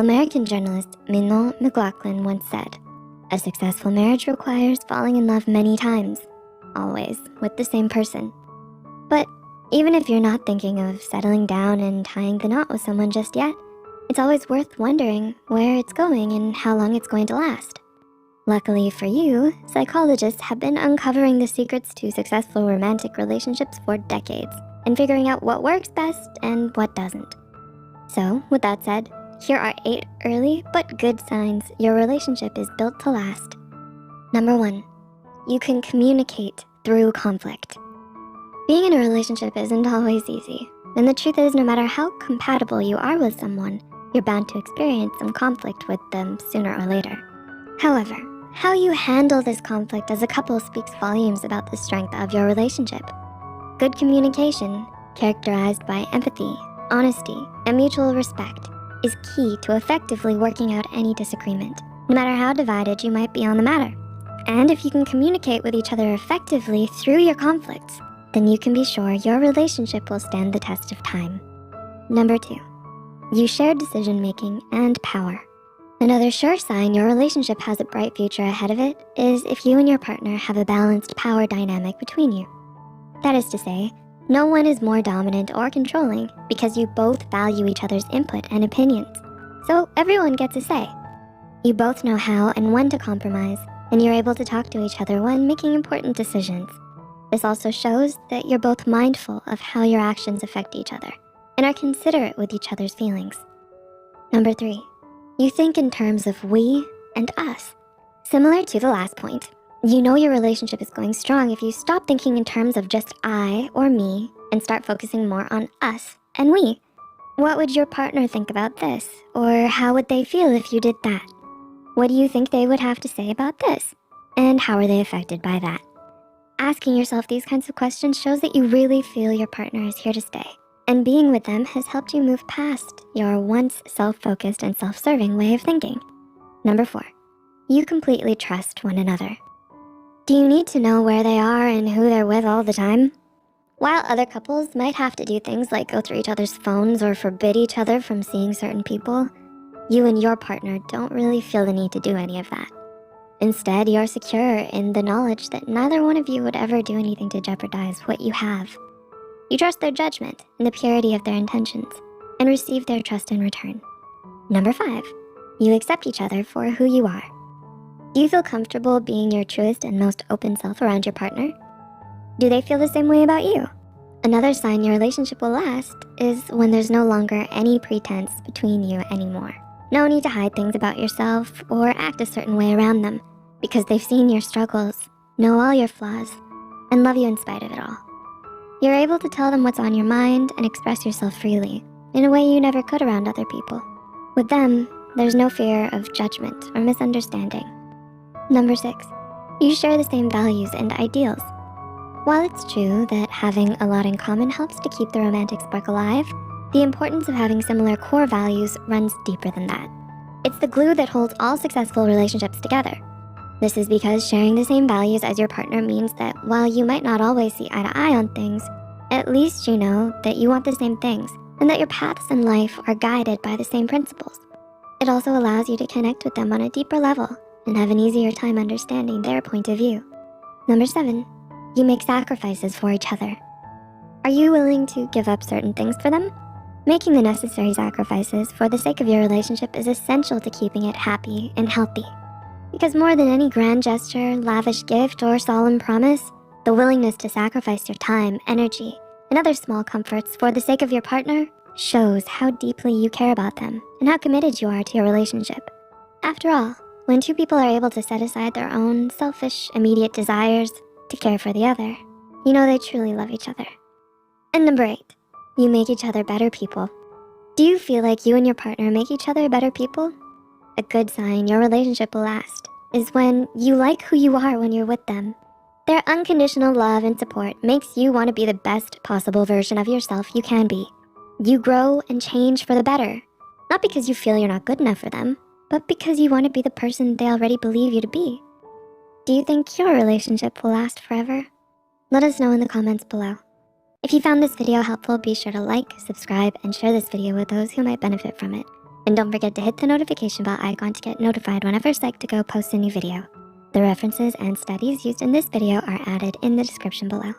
American journalist Minnon McLaughlin once said, "A successful marriage requires falling in love many times, always with the same person." But even if you're not thinking of settling down and tying the knot with someone just yet, it's always worth wondering where it's going and how long it's going to last. Luckily for you, psychologists have been uncovering the secrets to successful romantic relationships for decades and figuring out what works best and what doesn't. So, with that said, here are 8 early but good signs your relationship is built to last. Number 1, you can communicate through conflict. Being in a relationship isn't always easy, and the truth is no matter how compatible you are with someone, you're bound to experience some conflict with them sooner or later. However, how you handle this conflict as a couple speaks volumes about the strength of your relationship. Good communication, characterized by empathy, honesty, and mutual respect, is key to effectively working out any disagreement, no matter how divided you might be on the matter. And if you can communicate with each other effectively through your conflicts, then you can be sure your relationship will stand the test of time. Number 2, you share decision-making and power. Another sure sign your relationship has a bright future ahead of it is if you and your partner have a balanced power dynamic between you. That is to say, no one is more dominant or controlling because you both value each other's input and opinions. So everyone gets a say. You both know how and when to compromise, and you're able to talk to each other when making important decisions. This also shows that you're both mindful of how your actions affect each other and are considerate with each other's feelings. Number 3, you think in terms of we and us. Similar to the last point, you know your relationship is going strong if you stop thinking in terms of just I or me and start focusing more on us and we. What would your partner think about this? Or how would they feel if you did that? What do you think they would have to say about this? And how are they affected by that? Asking yourself these kinds of questions shows that you really feel your partner is here to stay. And being with them has helped you move past your once self-focused and self-serving way of thinking. Number 4, you completely trust one another. Do you need to know where they are and who they're with all the time? While other couples might have to do things like go through each other's phones or forbid each other from seeing certain people, you and your partner don't really feel the need to do any of that. Instead, you're secure in the knowledge that neither one of you would ever do anything to jeopardize what you have. You trust their judgment and the purity of their intentions and receive their trust in return. Number 5, you accept each other for who you are. Do you feel comfortable being your truest and most open self around your partner? Do they feel the same way about you? Another sign your relationship will last is when there's no longer any pretense between you anymore. No need to hide things about yourself or act a certain way around them because they've seen your struggles, know all your flaws, and love you in spite of it all. You're able to tell them what's on your mind and express yourself freely in a way you never could around other people. With them, there's no fear of judgment or misunderstanding. Number 6, you share the same values and ideals. While it's true that having a lot in common helps to keep the romantic spark alive, the importance of having similar core values runs deeper than that. It's the glue that holds all successful relationships together. This is because sharing the same values as your partner means that while you might not always see eye to eye on things, at least you know that you want the same things and that your paths in life are guided by the same principles. It also allows you to connect with them on a deeper level and have an easier time understanding their point of view. Number 7, you make sacrifices for each other. Are you willing to give up certain things for them? Making the necessary sacrifices for the sake of your relationship is essential to keeping it happy and healthy. Because more than any grand gesture, lavish gift, or solemn promise, the willingness to sacrifice your time, energy, and other small comforts for the sake of your partner shows how deeply you care about them and how committed you are to your relationship. After all, when two people are able to set aside their own selfish, immediate desires to care for the other, you know they truly love each other. And number 8, you make each other better people. Do you feel like you and your partner make each other better people? A good sign your relationship will last is when you like who you are when you're with them. Their unconditional love and support makes you want to be the best possible version of yourself you can be. You grow and change for the better, not because you feel you're not good enough for them, but because you want to be the person they already believe you to be. Do you think your relationship will last forever? Let us know in the comments below. If you found this video helpful, be sure to like, subscribe, and share this video with those who might benefit from it. And don't forget to hit the notification bell icon to get notified whenever Psych2Go posts a new video. The references and studies used in this video are added in the description below.